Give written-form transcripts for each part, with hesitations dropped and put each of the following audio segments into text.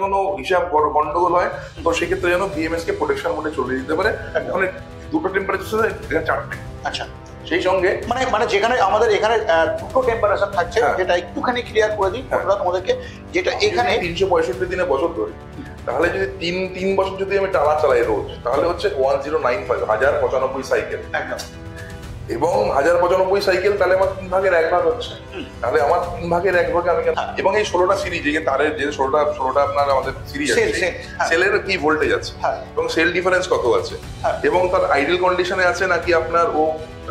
কোনো হিসাব গন্ডগোল হয় তো সেক্ষেত্রে যেন বিএমএস কে প্রোটেকশন মোডে চলে দিতে পারে। মানে দুটো টেম্পারেচার চারটে। আচ্ছা, সেই সঙ্গে মানে যেখানে আমাদের এখানে দুটো টেম্পারেচার থাকছে, যেটা একটুখানি ক্লিয়ার করে দিই তোমাদেরকে, যেটা এখানে 365 দিনে বছর ধরে, তাহলে যদি তিন বছর যদি আমি টানা চালাই রোজ, তাহলে হচ্ছে 1095 1095 সাইকেল। একদম। এবং 1095 সাইকেল, তাহলে আমার 3 ভাগের 1 ভাগ হচ্ছে। তাহলে আমার 3 ভাগের 1 ভাগে আমি এবং এই 16টা সিরিজ, যে তারের যে 16টা আপনার আমাদের সিরিজ আছে, সেলের কি ভোল্টেজ আছে এবং সেল ডিফারেন্স কত আছে এবং তার আইডল কন্ডিশনে আছে নাকি আপনার ও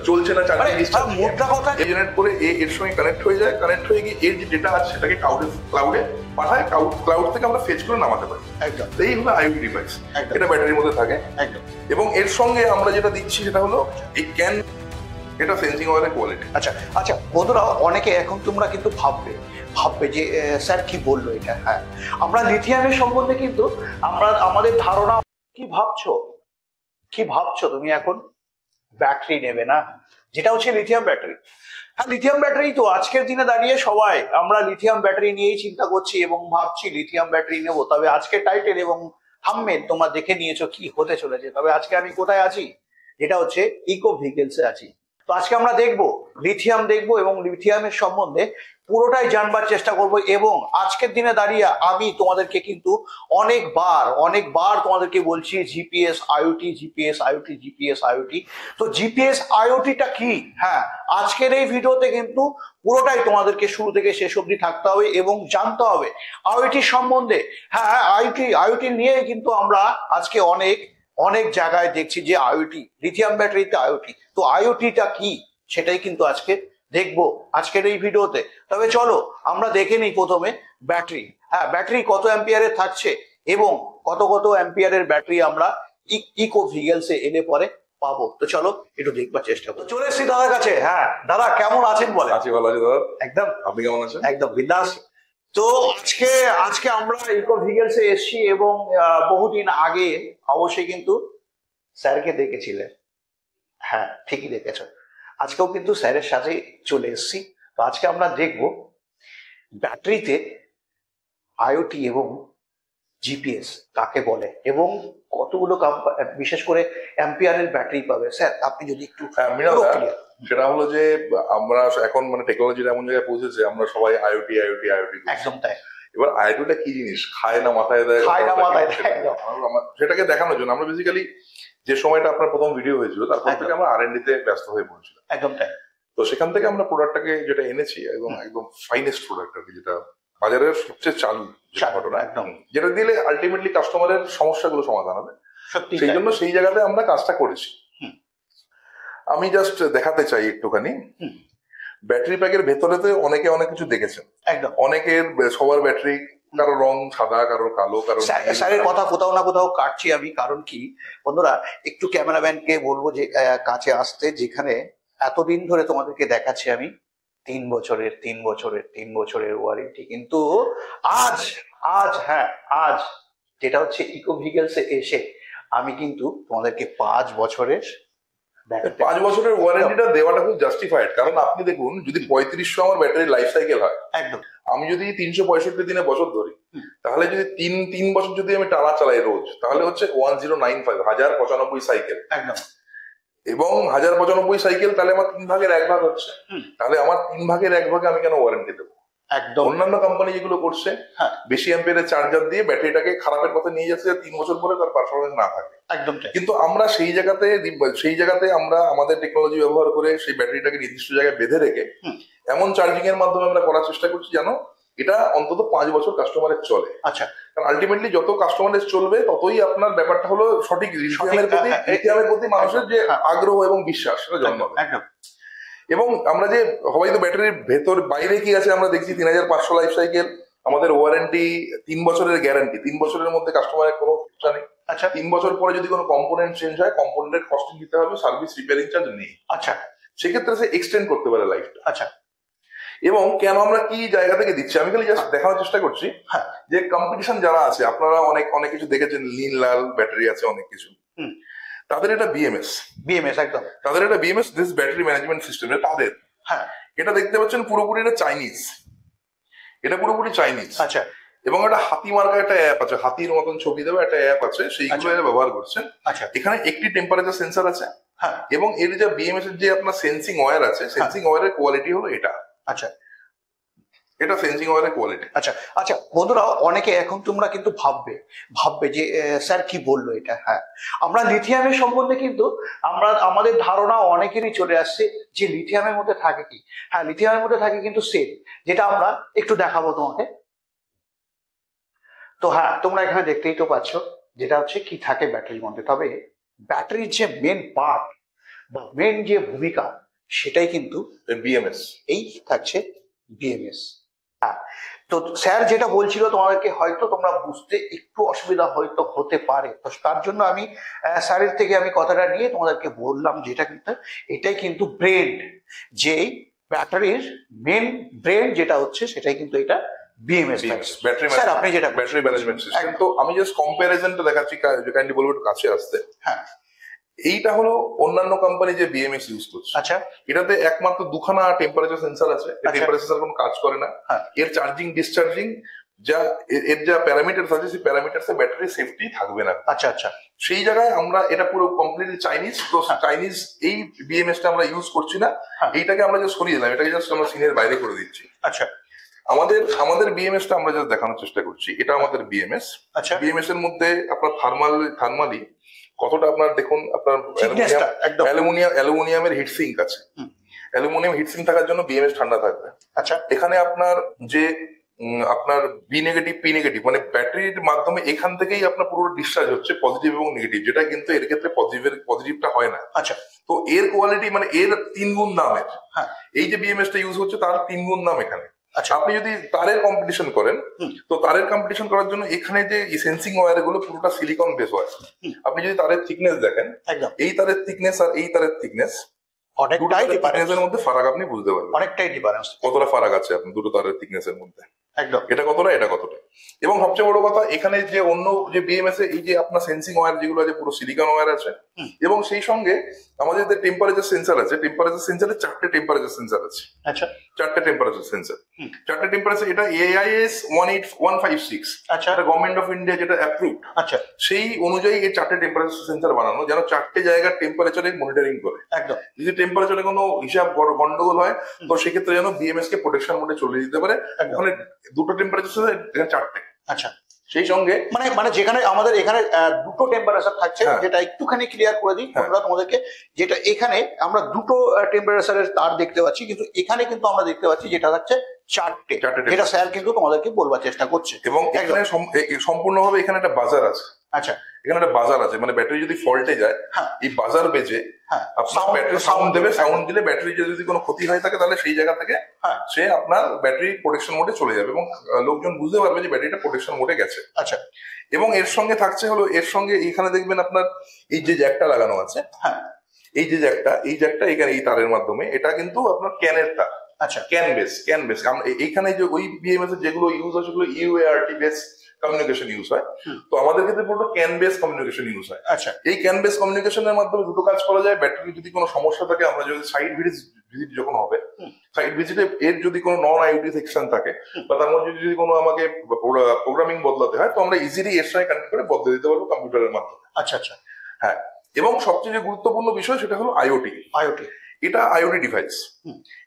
চলছে না, জেনারেট করে এর সঙ্গে কানেক্ট হয়ে যায়। কানেক্ট হয়ে গিয়ে এর যে ডেটা আছে সেটাকে ক্লাউডে পাঠায়, ক্লাউড থেকে আমরা ফেচ করে নামাতে পারি। একদম। এই হলো আইওটি ডিভাইস, এটা ব্যাটারির মধ্যে থাকে। একদম। এবং এর সঙ্গে আমরা যেটা দিচ্ছি সেটা হলো এই ক্যান, এটা সেন্সিং অয়েলের কোয়ালিটি। আচ্ছা আচ্ছা বন্ধুরা, অনেকে এখন তোমরা কিন্তু ভাববে যে স্যার কি বললো এটা। হ্যাঁ, আমরা লিথিয়ামের সম্বন্ধে কিন্তু আমাদের ধারণা, কি ভাবছো তুমি এখন? ব্যাটারি নেবে না, যেটা হচ্ছে লিথিয়াম ব্যাটারি। হ্যাঁ, লিথিয়াম ব্যাটারি তো আজকের দিনে দাঁড়িয়ে সবাই আমরা লিথিয়াম ব্যাটারি নিয়েই চিন্তা করছি এবং ভাবছি লিথিয়াম ব্যাটারি নেবো। তবে আজকে টাইটেল এবং থাম্বনেল তোমরা দেখে নিয়েছো কি হতে চলেছে। তবে আজকে আমি কোথায় আছি? যেটা হচ্ছে ইকো ভেহিকলসে আছি। তো আজকে আমরা দেখবো এবং লিথিয়ামের সম্বন্ধে পুরোটাই জানবার চেষ্টা করব। এবং আজকের দিনে দাঁড়িয়ে আমি তোমাদেরকে কিন্তু অনেকবার তোমাদেরকে বলছি জিপিএস আইওটি। তো জিপিএস আইওটিটা কি? হ্যাঁ, আজকের এই ভিডিওতে কিন্তু পুরোটাই তোমাদেরকে শুরু থেকে শেষ অবধি থাকতে হবে এবং জানতে হবে আইওটি সম্বন্ধে। হ্যাঁ, আইওটি নিয়ে কিন্তু আমরা আজকে অনেক জায়গায় দেখছি যে আইওটি, লিথিয়াম ব্যাটারিতে আইওটি। তো আইওটিটা কি সেটাই কিন্তু আজকে দেখবো আজকের এই ভিডিওতে। তবে চলো আমরা দেখে নিই প্রথমে ব্যাটারি। হ্যাঁ, ব্যাটারি কত অ্যাম্পিয়ারের থাকছে এবং কত অ্যাম্পিয়ারের ব্যাটারি আমরা ইকো ভেহিকলসে এলে পরে পাবো। তো চলো একটু দেখবার চেষ্টা করো। চলে এসেছি দাদার কাছে। হ্যাঁ দাদা, কেমন আছেন বলে? আছি, ভালো আছি দাদা। একদম। আপনি কেমন আছেন? একদম বিন্দাস। তো আজকে আমরা ইকো ভেহিকলসে এসেছি এবং বহুদিন আগে অবশ্যই কিন্তু স্যারকে দেখেছিলেন। হ্যাঁ, ঠিকই দেখেছ। আজকেও কিন্তু স্যারের সাথে চলে এসেছি। তো আজকে আমরা দেখব ব্যাটারিতে আইওটি এবং জিপিএস কাকে বলে এবং কতগুলো বিশেষ করে অ্যাম্পিয়ারের ব্যাটারি পাবে। স্যার আপনি যদি একটু সেটা হলো যে আমরা এখন মানে টেকনোলজির এমন জায়গায় পৌঁছেছে, আমরা সবাই আইওটি। একদম তাই। এবার আইওটিটা কি জিনিস, খায় না মাথায় দেয়, সেটাকে দেখানোর জন্য আমরা বেসিক্যালি যে সময়টা আপনার প্রথম ভিডিও হয়েছিল তারপর থেকে আমরা R&D তে ব্যস্ত হয়ে পড়েছিলাম। একদম তাই। তো সেখান থেকে আমরা প্রোডাক্টটাকে যেটা এনেছি একদম ফাইনেস্ট প্রোডাক্ট আর কি, যেটা বাজারের সবচেয়ে চালু ঘটনা, একদম, যেটা দিলে আলটিমেটলি কাস্টমারের সমস্যাগুলো সমাধান হবে। সেই জন্য সেই জায়গাতে আমরা কাজটা করেছি। আমি জাস্ট দেখাতে চাই একটুখানি ব্যাটারি প্যাকের ভেতরেতে অনেকে অনেক কিছু দেখেছেন। একদম। অনেকের সবার ব্যাটারি কারো রং সাদা, কারো কালো, কারো। স্যারের কথা কোথাও না কোথাও কাটছি আমি, কারণ কি বন্ধুরা, একটু ক্যামেরাম্যানকে বলবো যে কাছে আসতে। যেখানে এতদিন ধরে তোমাদেরকে দেখাচ্ছি আমি 3 বছরের ওয়ারেন্টি, কিন্তু আজ যেটা হচ্ছে ইকো ভেহিকলসে এসে আমি কিন্তু তোমাদেরকে 5 বছরের ওয়ারেন্টিটা দেওয়াটা খুব জাস্টিফাইড। কারণ আপনি দেখুন, যদি 3500 আমার ব্যাটারি লাইফ সাইকেল হয়, একদম, আমি যদি 365 দিনে বছর ধরি, তাহলে যদি তিন বছর যদি আমি টানা চালাই রোজ, তাহলে হচ্ছে 1095 1095 সাইকেল। একদম। এবং 1095 সাইকেল, তাহলে আমার 3 ভাগের 1 ভাগ হচ্ছে। তাহলে আমার 3 ভাগের 1 ভাগে আমি কেন ওয়ারেন্টি দেবো? একদম। অন্যান্য কোম্পানি যেগুলো করছে, বেশি অ্যাম্পিয়ারের চার্জার দিয়ে ব্যাটারিটাকে খারাপের পথে নিয়ে যাচ্ছে, 3 বছর পরে তার পারফরমেন্স না থাকে। একদম। কিন্তু আমরা সেই জায়গাতে আমরা আমাদের টেকনোলজি ব্যবহার করে সেই ব্যাটারিটাকে নির্দিষ্ট জায়গায় বেঁধে রেখে এমন চার্জিং এর মাধ্যমে আমরা করার চেষ্টা করছি যেন এটা অন্তত 5 বছর কাস্টমারের চলে। আচ্ছা। কারণ আলটিমেটলি যত কাস্টমারের চলবে ততই আপনার ব্যাপারটা হলো সঠিক লিথিয়ামের প্রতি মানুষের যে আগ্রহ এবং বিশ্বাস সেটা জন্মাবে। এবং আমরা যে সবাই তো ব্যাটারির ভেতর বাইরে কি আছে আমরা দেখছি, 3500 লাইফ সাইকেল, আমাদের ওয়ারেন্টি 3 বছরের গ্যারান্টি। 3 বছরের মধ্যে কাস্টমারের কোনো সমস্যা নেই। আচ্ছা। 3 বছর পরে যদি কোনো কম্পোনেন্ট চেঞ্জ হয়, কম্পোনেন্টের কস্টিং দিতে হবে, সার্ভিস রিপেয়ারিং চার্জ নেই। আচ্ছা। সেক্ষেত্রে সে এক্সটেন্ড করতে পারে লাইফটা। আচ্ছা। এবং কেন আমরা কি জায়গা থেকে দিচ্ছি, আমি খালি জাস্ট দেখানোর চেষ্টা করছি যে কম্পিটিশন যারা আছে, আপনারা অনেক কিছু দেখেছেন, নীল লাল ব্যাটারি আছে, অনেক কিছু। তাদের এটা বিএমএস। একদম। তাদের এটা BMS, this battery management system. তাদের এটা দেখতে পাচ্ছেন পুরোপুরি এটা চাইনিজ, এটা পুরোপুরি চাইনিজ। আচ্ছা। এবং একটা হাতি মার্কা একটা অ্যাপ আছে, হাতির মতন ছবি দেওয়া একটা অ্যাপ আছে, সেইগুলো এরা ব্যবহার করছেন। আচ্ছা, এখানে একটি টেম্পারেচার সেন্সর আছে, হ্যাঁ, এবং এর যে বিএমএস এর যে আপনার সেন্সিং ওয়্যার আছে, সেন্সিং ওয়্যারের কোয়ালিটি হলো এটা। আচ্ছা, এটা সেন্সিং ওয়্যারের কোয়ালিটি। আচ্ছা, আচ্ছা বন্ধুরা, অনেকে এখন তোমরা কিন্তু ভাববে যে স্যার কি বললো এটা। হ্যাঁ, আমরা লিথিয়ামের সম্বন্ধে কিন্তু আমাদের ধারণা অনেকেরই চলে আসছে যে লিথিয়ামের মধ্যে থাকে কি। হ্যাঁ, লিথিয়ামের মধ্যে থাকে কিন্তু সেল, যেটা আমরা একটু দেখাবো তোমাকে। তো হ্যাঁ, তোমরা এখানে দেখতেই তো পাচ্ছ যেটা হচ্ছে কি থাকে ব্যাটারির মধ্যে। তবে ব্যাটারির যে মেন পার্ট বা মেন যে ভূমিকা, সেটাই কিন্তু বিএমএস, এই থাকছে বিএমএস। হ্যাঁ, তো স্যার যেটা বলছিল তোমাদেরকে হয়তো তোমরা বুঝতে একটু অসুবিধা হয়তো হতে পারে, তো তার জন্য আমি স্যারের থেকে আমি কথাটা নিয়ে তোমাদেরকে বললাম যেটা কিন্তু এটাই কিন্তু ব্রেন, যে ব্যাটারির মেন ব্রেন যেটা হচ্ছে সেটাই কিন্তু এটা বিএমএস। ব্যাটারি স্যার আপনি যেটা ব্যাটারি ম্যানেজমেন্ট সিস্টেম। তো আমি জাস্ট কম্প্যারিজনটা দেখাচ্ছি, কাইন্ডলি বলবো একটু কাছে আসতে। হ্যাঁ, এইটা হলো অন্যান্য কোম্পানি যে বিএমএস ইউজ করছে, আচ্ছা, এটাতে একমাত্র দুখানা টেম্পারেচার সেন্সর আছে। টেম্পারেচার কোনো কাজ করে না। হ্যাঁ, এর চার্জিং ডিসচার্জিং যা এর যা প্যারামিটার আছে, সেই প্যারামিটারসে ব্যাটারি সেফটি থাকবে না। আচ্ছা, আচ্ছা, সেই জায়গায় আমরা এটা পুরো কমপ্লিটলি চাইনিজ, তো চাইনিজ এই বিএমএস টা আমরা ইউজ করছি না। এইটাকে আমরা জাস্ট সরিয়ে দিলাম, এটাকে জাস্ট আমরা সিনের বাইরে করে দিচ্ছি। আচ্ছা, আমাদের বিএমএস টা আমরা জাস্ট দেখানোর চেষ্টা করছি, এটা আমাদের বিএমএস। আচ্ছা, বিএমএস এর মধ্যে আপনার থার্মালি কতটা আপনার দেখুন, আপনার অ্যালুমিনিয়ামের হিটসিঙ্ক আছে। অ্যালুমিনিয়াম হিটসিঙ্ক থাকার জন্য বিএমএস ঠান্ডা থাকবে। আচ্ছা, এখানে আপনার যে আপনার বি নেগেটিভ পি নেগেটিভ মানে ব্যাটারির মাধ্যমে এখান থেকেই আপনার পুরো ডিসচার্জ হচ্ছে পজিটিভ এবং নেগেটিভ, যেটা কিন্তু এর ক্ষেত্রে পজিটিভটা হয় না। আচ্ছা, তো এর কোয়ালিটি মানে এর 3 গুণ দামের। হ্যাঁ, এই যে বিএমএস টা ইউজ হচ্ছে তার 3 গুণ দাম এখানে। আচ্ছা, আপনি যদি তারের কম্পিটিশন করেন, তো তারের কম্পিটিশন করার জন্য এখানে যে সেন্সিং ওয়্যার গুলো পুরোটা সিলিকন বেস ওয়্যার। আপনি যদি তারের থিকনেস দেখেন, একদম এই তারের থিকনেস আর এই তারের থিকনেস, অনেকটাই ডিফারেন্স, এর মধ্যে ফারাক আপনি বুঝতে পারবেন। অনেকটাই ডিফারেন্স, কতটা ফারাক আছে আপনি দুটো তারের থিকনেস এর মধ্যে, একদম এটা কতটা এটা কতটা। এবং সবচেয়ে বড় কথা, এখানে যে অন্য যে বিএমএস এ এই যে আপনার সেন্সিং ওয়্যার যেগুলো আছে পুরো সিলিকন ওয়্যার আছে, এবং সেই সঙ্গে আমাদের যে টেম্পারেচার সেন্সর আছে, টেম্পারেচার সেন্সরে 4টে টেম্পারেচার সেন্সর আছে। আচ্ছা, 4টে টেম্পারেচার সেন্সর, 4টে টেম্পারেচার। এটা AIS 18156, আচ্ছা, এটা গভর্নমেন্ট অফ ইন্ডিয়া যেটা অ্যাপ্রুভড, আচ্ছা, সেই অনুযায়ী এই 4টে টেম্পারেচার সেন্সর বানানো, যেন 4টে জায়গার টেম্পারেচারে মনিটরিং করে। একদম যদি টেম্পারেচারে কোনো হিসাব গন্ডগোল হয়, তো সেক্ষেত্রে যেন বিএমএস কে প্রোটেকশন মোডে চলে দিতে পারে। ওখানে দুটো টেম্পারেচার, এখানে 4টে। আচ্ছা, সেই সঙ্গে মানে যেখানে আমাদের এখানে দুটো টেম্পারেচার থাকছে, হ্যাঁ, যেটা একটুখানি ক্লিয়ার করে দিই বন্ধুরা তোমাদেরকে, যেটা এখানে আমরা দুটো টেম্পারেচারের তার দেখতে পাচ্ছি, কিন্তু এখানে কিন্তু আমরা দেখতে পাচ্ছি যেটা থাকছে 4টে, যেটা স্যার কিন্তু তোমাদেরকে বলবার চেষ্টা করছে। এবং এখানে সম্পূর্ণভাবে এখানে একটা বাজার আছে। আচ্ছা, এখানে একটা বাজার আছে, মানে ব্যাটারি যদি ফল্টে যায়, এই বাজার বেজে আপনার ব্যাটারি সাউন্ড দেবে। সাউন্ড দিলে ব্যাটারি যদি কোনো ক্ষতি হয়ে থাকে, তাহলে সেই জায়গা থেকে সে আপনার ব্যাটারি প্রোটেকশন মোডে চলে যাবে, এবং লোকজন বুঝতে পারবে যে ব্যাটারিটা প্রোটেকশন মোডে গেছে। আচ্ছা, এবং এর সঙ্গে থাকছে হলো, এর সঙ্গে এখানে দেখবেন আপনার এই যে জ্যাকটা লাগানো আছে, হ্যাঁ, এই যে জ্যাকটা এখানে এই তারের মাধ্যমে, এটা কিন্তু আপনার ক্যানের তার। আচ্ছা, ক্যান বেস এইখানে যে ওই বিএমএস এর যেগুলো ইউজ হয় সেগুলো UART বেস কমিউনিকেশন ইউজ হয়। তো আমাদের ক্ষেত্রে পুরো ক্যান বেস কমিউনিকেশন ইউজ হয়। আচ্ছা, এই ক্যান বেস কমিউনিকেশনের মাধ্যমে দুটো কাজ করা যায়। ব্যাটারি যদি কোনো সমস্যা থাকে, আমরা যদি সাইড ভিজিট যখন হবে, সাইড ভিজিটে এর যদি কোনো নন আইওটি সেকশন থাকে, বা তার মধ্যে যদি কোনো আমাকে প্রোগ্রামিং বদলাতে হয়, তো আমরা ইজিলি এর সঙ্গে কানেক্ট করে বদলে দিতে পারবো কম্পিউটারের মাধ্যমে। আচ্ছা, আচ্ছা, হ্যাঁ, এবং সবচেয়ে যে গুরুত্বপূর্ণ বিষয় সেটা হলো আইওটি। এটা আইওটি ডিভাইস,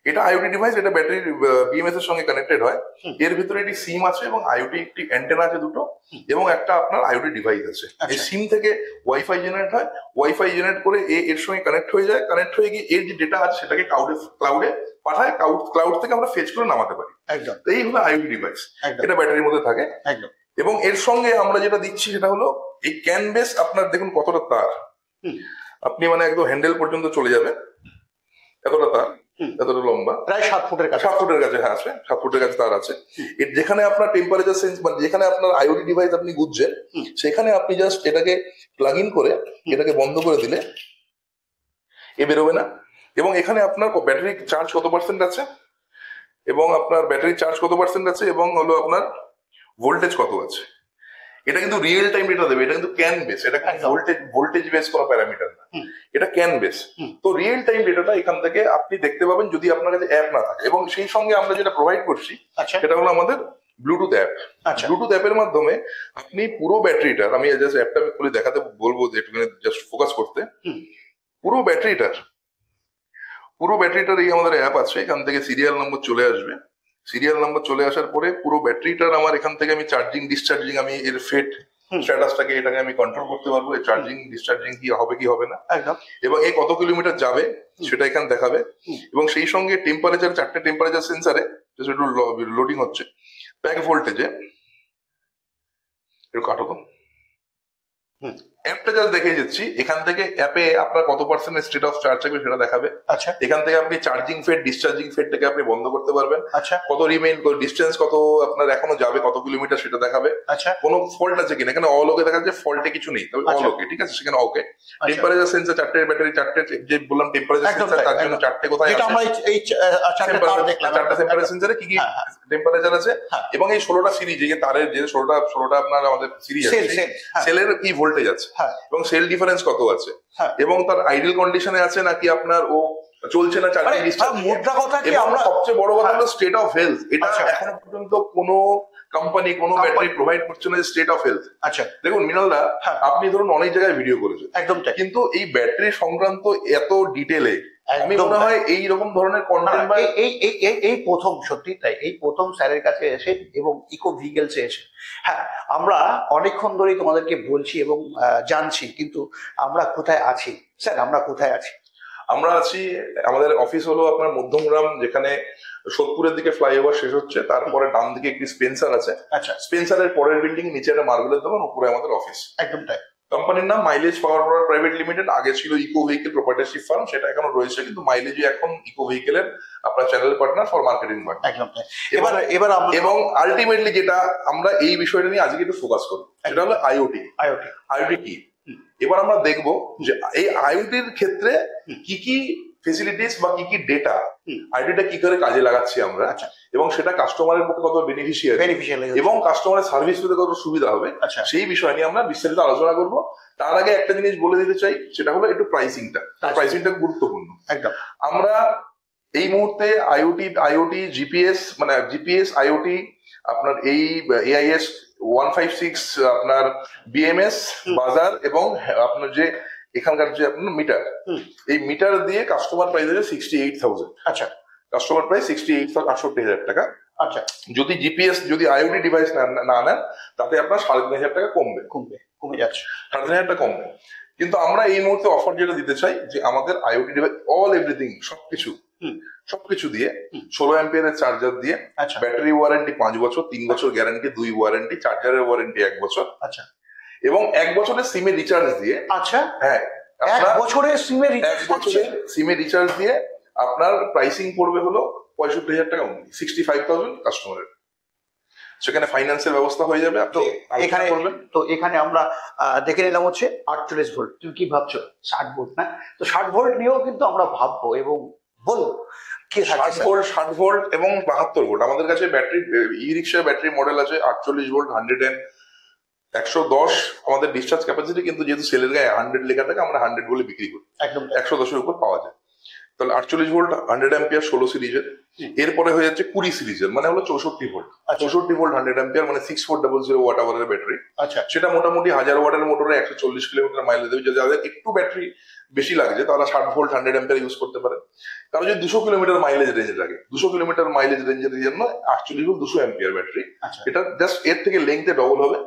এটা ব্যাটারির বিএমএস এর সঙ্গে কানেক্টেড হয়। এর ভিতরে একটি সিম আছে, এবং আইওটি একটি অ্যান্টেনা আছে দুটো, এবং একটা আপনার আইওটি ডিভাইস আছে। এই সিম থেকে ওয়াইফাই জেনারেট হয়, ওয়াইফাই জেনারেট করে এর সঙ্গে কানেক্ট হয়ে যায়, কানেক্ট হয়ে গিয়ে এর যে ডেটা আছে সেটাকে ক্লাউডে পাঠায়, ক্লাউড থেকে আমরা ফেচ করে নামাতে পারি। একদম এই হলো আইওটি ডিভাইস, এটা ব্যাটারির মধ্যে থাকে। একদম এবং এর সঙ্গে আমরা যেটা দিচ্ছি সেটা হলো এই ক্যান বেস। আপনার দেখুন কতটা তার, আপনি মানে একদম হ্যান্ডেল পর্যন্ত চলে যাবে, এতটা তার, এতটা লম্বা, প্রায় 7 ফুটের কাছে। 7 ফুটের কাছে, হ্যাঁ আছে, 7 ফুটের কাছে তার আছে। এর যেখানে আপনার টেম্পারেচার সেন্স, মানে যেখানে আপনার আইওটি ডিভাইস আপনি গুঁজছেন, সেখানে আপনি জাস্ট এটাকে প্লাগ ইন করে এটাকে বন্ধ করে দিলে এ বেরোবে না। এবং এখানে আপনার ব্যাটারি চার্জ কত পার্সেন্ট আছে, এবং আপনার ব্যাটারি চার্জ কত পার্সেন্ট আছে, এবং হলো আপনার ভোল্টেজ কত আছে, এটা কিন্তু রিয়েল টাইম ডেটা দেবে। এটা কিন্তু ক্যান বেস, এটা ভোল্টেজ বেস কোনো প্যারামিটার না, এটা ক্যান বেস। তো রিয়েল টাইম ডেটাটা এখান থেকে আপনি দেখতে পাবেন যদি আপনার কাছে অ্যাপ না থাকে। এবং সেই সঙ্গে আমরা যেটা প্রোভাইড করছি সেটা হলো আমাদের ব্লুটুথ অ্যাপ। ব্লুটুথ অ্যাপের মাধ্যমে আপনি পুরো ব্যাটারিটার, আমি জাস্ট অ্যাপটা আমি খুলে দেখাতে বলবো যে একটুখানি জাস্ট ফোকাস করতে। পুরো ব্যাটারিটার এই আমাদের অ্যাপ আছে, এখান থেকে সিরিয়াল নম্বর চলে আসবে। সিরিয়াল নম্বর চলে আসার পরে পুরো ব্যাটারিটার আমার এখান থেকে আমি চার্জিং ডিসচার্জিং, আমি এর ফেট স্ট্যাটাসটাকে এটাকে আমি কন্ট্রোল করতে পারবো, এই চার্জিং ডিসচার্জিং কি হবে কি হবে না, এবং এই কত কিলোমিটার যাবে সেটা এখানে দেখাবে। এবং সেই সঙ্গে টেম্পারেচার, 4টে টেম্পারেচার সেন্সারে একটু লোডিং হচ্ছে প্যাক ভোল্টেজে। একটু কাটো তো, অ্যাপটা জাস্ট দেখে যাচ্ছি। এখান থেকে অ্যাপে আপনার কত পার্সেন্ট স্টেট অফ চার্জ থাকবে সেটা দেখাবে। আচ্ছা, এখান থেকে আপনি চার্জিং ফেড ডিসচার্জিং ফেডটাকে আপনি বন্ধ করতে পারবেন। আচ্ছা, কত রিমেইন, ডিসটেন্স কত আপনার এখনো যাবে, কত কিলোমিটার সেটা দেখাবে। আচ্ছা, কোনো ফল্ট আছে কিনা, এখানে অল ওকে দেখা যাচ্ছে, ফল্টে কিছু নেই, তবে অল ওকে, ঠিক আছে, সেখানে ওকে। টেম্পারেচার সেন্সার 4টে ব্যাটারি, 4টে যে বললাম টেম্পারেচার সেন্সার, তার জন্য 4টে কোথায় আছে, 4টে টেম্পারেচার সেন্সারে কি কি টেম্পারেচার আছে, এবং এই 16টা সিরিজ, এই তারের যে 16টা আপনার আমাদের সিরিজ আছে, সেলের কি ভোল্টেজ আছে, এবং সেল ডিফারেন্স কত আছে, এবং তার আইডিয়াল কন্ডিশনে আছে নাকি আপনার ও চলছে না চার্জিং ডিসচার্জ। এবং সবচেয়ে বড় কথা হলো স্টেট অফ হেলথ। এটা এখনো পর্যন্ত কোনো কোম্পানি, কোনো ব্যাটারি প্রোভাইড করছে না স্টেট অফ হেলথ। আচ্ছা, দেখুন মৃণালদা, আপনি ধরুন অনেক জায়গায় ভিডিও করেছেন, একদম, কিন্তু এই ব্যাটারি সংক্রান্ত এত ডিটেলে আমি মনে হয় এই রকম ধরনের কন্টেন্ট এই প্রথম, সত্যি তাই, এই প্রথম স্যারের কাছে এসে এবং ইকো ভেহিকেলসে এসে। হ্যাঁ, আমরা অনেকক্ষণ ধরেই তোমাদেরকে বলছি এবং জানছি, কিন্তু আমরা কোথায় আছি স্যার? আমরা কোথায় আছি? আমরা আছি, আমাদের অফিস হলো আপনার মধ্যমগ্রাম, যেখানে সোদপুরের দিকে ফ্লাইওভার শেষ হচ্ছে, তারপরে ডান দিকে একটি স্পেন্সার আছে। আচ্ছা, স্পেন্সারের পরের বিল্ডিং, নিচে একটা মার্বেলের দোকান, উপরে আমাদের অফিস। একদম তাই। কোম্পানির নাম মাইলেজ পাওয়ার প্রোডাক্ট প্রাইভেট লিমিটেড। আগে ছিল ইকো ভেহিকেল প্রপার্টনারশিপ ফার্ম, সেটা এখনো রয়েছে, কিন্তু মাইলেজই এখন ইকো ভেহিকেলের আপনার channel partner for marketing partner. একদম। এবার এবং আলটিমেটলি যেটা আমরা এই বিষয়টা নিয়ে আজকে একটু ফোকাস করবো, সেটা হলো আইওটি। আইওটি কি? এবার আমরা দেখবো যে এই আইওটির ক্ষেত্রে কি কি ফেসিলিটিস বা কি কি ডেটা, আইওটিটা কি করে কাজে লাগাচ্ছি আমরা, এবং সেটা কাস্টমারের পক্ষে কত বেনিফিশিয়ারি এবং কাস্টমারের সার্ভিস পেতে কত সুবিধা হবে, সেই বিষয় নিয়ে আমরা বিস্তারিত আলোচনা করব। তার আগে একটা জিনিস বলে দিতে চাই, সেটা হলো একটু প্রাইসিংটা। প্রাইসিংটা গুরুত্বপূর্ণ। একদম। আমরা এই মুহূর্তে আইওটি জিপিএস, মানে জিপিএস আইওটি, আপনার এই এআইএস 156 আপনার বিএমএস বাজার, এবং আপনার যে এখানকার যে আপনার মিটার, এই মিটার দিয়ে কাস্টমার প্রাইস আছে 68,000। আচ্ছা, কাস্টমার প্রাইস 68,68,000 টাকা। আচ্ছা, যদি জিপিএস, যদি আইওটি ডিভাইস না নেন, তাতে আপনার 3,500 টাকা কমে যাচ্ছে, 3,500 টাকা কমবে। কিন্তু আমরা এই মুহূর্তে অফার যেটা দিতে চাই, যে আমাদের আইওটি ডিভাইস অল এভরিথিং সবকিছু দিয়ে 16 অ্যাম্পিয়ারের চার্জার দিয়ে, ব্যাটারি ওয়ারেন্টি 5 বছর, 3 বছর গ্যারান্টি, 2 ওয়ারেন্টি, চার্জারের ওয়ারেন্টি 1 বছর। আচ্ছা, এবং 1 বছরের সিমে রিচার্জ দিয়ে। আচ্ছা, হ্যাঁ, 1 বছরের সিমে রিচার্জ দিয়ে আপনার প্রাইসিং পড়বে হলো 65,000 টাকা অনলি, 65,000 কাস্টমারের। সেখানে ফাইন্যান্সের ব্যবস্থা হয়ে যাবে। এখানে আমরা দেখে নিলাম হচ্ছে 48 ভোল্ট। তুমি কি ভাবছো 60 ভোল্ট? না, তো 60 ভোল্ট নিয়েও কিন্তু আমরা ভাববো এবং বলবো কি 60 ভোল্ট এবং 72 ভোল্ট। আমাদের কাছে ব্যাটারি, ই রিক্সা ব্যাটারি মডেল আছে 48 ভোল্ট, 110 আমাদের ডিসচার্জ ক্যাপাসিটি, কিন্তু যেহেতু সেলের গায়ে 100 লেখা থাকে, আমরা 100 বলে বিক্রি করি। একদম 110-এর উপর পাওয়া যায়। তাহলে 48 ভোল্ট 100 অ্যাম্পিয়ার 16 সিরিজের। এরপরে হয়ে যাচ্ছে 20 সিরিজের, মানে হলো 64 ভোল্ট। 64 ভোল্ট 100 অ্যাম্পিয়ার, মানে 6400 ওয়াট আওয়ারের ব্যাটারি। আচ্ছা, সেটা মোটামুটি 1000 ওয়াটের মোটরে 140 কিলোমিটার মাইলেজ দেবে। যাদের একটু ব্যাটারি বেশি লাগছে, তারা 60 ভোল্ট 100 অ্যাম্পিয়ার ইউজ করতে পারে। কারণ যদি 200 কিলোমিটার মাইলেজ রেঞ্জ লাগে, 200 কিলোমিটার মাইলেজ রেঞ্জের জন্য 48 ভোল্ট 200 অ্যাম্পিয়ার ব্যাটারি। এটা জাস্ট এর থেকে লেংথে ডবল হবে।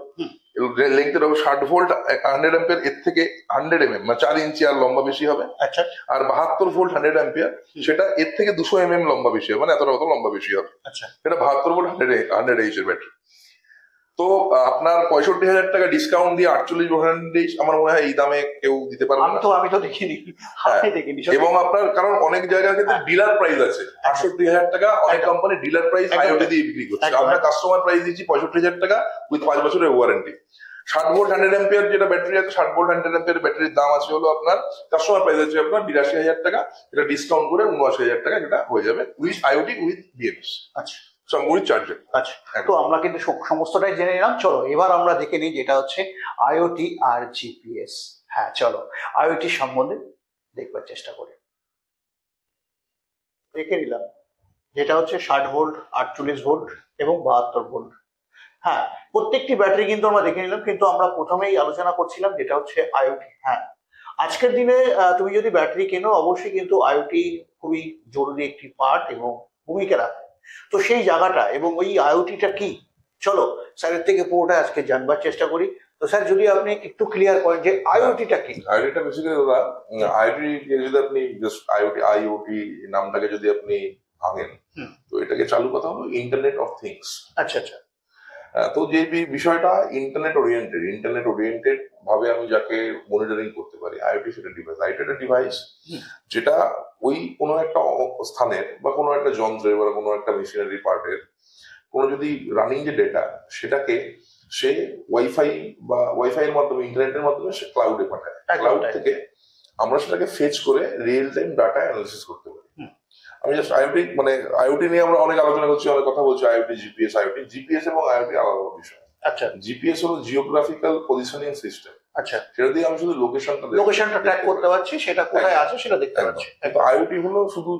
লেংথে ডবল, 60 ভোল্ট 100 অ্যাম্পিয়ার এর থেকে 100 mm, মানে 4 ইঞ্চি আর লম্বা বেশি হবে। আচ্ছা, আর 72 ভোল্ট 100 অ্যাম্পিয়ার, সেটা এর থেকে 200 mm লম্বা বেশি হবে, মানে এতটা লম্বা বেশি হবে। আচ্ছা, এটা 72 ভোল্ট 100 এইচ এর ব্যাটারি। তো আপনার 65,000 টাকা ডিসকাউন্ট দিয়ে 48 ভোল্ট আমার মনে হয় এই দামে কেউ দিতে পারবে না। আমি তো দেখিনি। এবং আপনার, কারণ অনেক জায়গায় কিন্তু ডিলার প্রাইস আছে 68,000 টাকা, অনেক কোম্পানি ডিলার প্রাইস আইওটি দিয়ে বিক্রি করছে। আমরা কাস্টমার প্রাইস দিচ্ছি 65,000 টাকা উইথ 5 বছরের ওয়ারেন্টি। 60 ভোল্ট 100 অ্যাম্পিয়ার যেটা ব্যাটারি আছে, 60 ভোল্ট 100 অ্যাম্পিয়ার ব্যাটারির দাম আছে হলো আপনার, কাস্টমার প্রাইস আছে আপনার 82,000 টাকা, এটা ডিসকাউন্ট করে 79,000 টাকা যেটা হয়ে যাবে উইথ আইওটি উইথ বিএমএস। আচ্ছা, চার্জার। আচ্ছা, তো আমরা কিন্তু সমস্তটাই জেনে নিলাম। চলো এবার আমরা দেখে নিই যেটা হচ্ছে আইওটি আর জিপিএস। হ্যাঁ, চলো আইওটি সম্বন্ধে দেখবার চেষ্টা করি। দেখে নিলাম যেটা হচ্ছে 60 ভোল্ট, 48 ভোল্ট এবং 72 ভোল্ট। হ্যাঁ, প্রত্যেকটি ব্যাটারি কিন্তু আমরা দেখে নিলাম, কিন্তু আমরা প্রথমেই আলোচনা করছিলাম যেটা হচ্ছে আইওটি। হ্যাঁ, আজকের দিনে তুমি যদি ব্যাটারি কেনো অবশ্যই কিন্তু আইওটি খুবই জরুরি একটি পার্ট এবং ভূমিকা রাখে। তো সেই জায়গাটা এবং ওই আইওটিটা কি, চলো স্যারের থেকে পুরোটা আজকে জানবার চেষ্টা করি। তো স্যার যদি আপনি একটু ক্লিয়ার করেন যে আইওটিটা কি। আইওটিটা বেসিক্যালি দাদা, আইওটি যদি আপনি জাস্ট আইওটি নামটাকে যদি আপনি ভাঙেন, তো এটাকে চালু কথা হলো ইন্টারনেট অফ থিংস। আচ্ছা আচ্ছা। তো যে বিষয়টা ইন্টারনেট ওরিয়েন্টেড ভাবে আমি যাকে মনিটরিং করতে পারি, আইওটি সেটা ডিভাইস। আইওটি একটা ডিভাইস যেটা ওই কোনো একটা স্থানের বা কোনো একটা যন্ত্রের বা কোনো একটা মেশিনারি পার্টের কোনো যদি রানিং যে ডেটা, সেটাকে সে ওয়াইফাই এর মাধ্যমে, ইন্টারনেটের মাধ্যমে সে ক্লাউডে পাঠায়। ক্লাউড থেকে আমরা সেটাকে ফেচ করে রিয়েল টাইম ডাটা অ্যানালিসিস করতে পারি। আমি জাস্ট আইওটি আইওটি নিয়ে আমরা অনেক আলোচনা করছি, অনেক কথা বলছি। আইওটি, জিপিএস এবং আইওটি আলাদা বিষয়। আচ্ছা, জিপিএস হলো জিওগ্রাফিক্যাল পজিশনিং সিস্টেম। আচ্ছা, সেটা দিয়ে আমি শুধু লোকেশনটা ট্র্যাক করতে পারছি, সেটা কোথায় আছে সেটা দেখতে পাচ্ছি। কিন্তু আইওটি হলো শুধু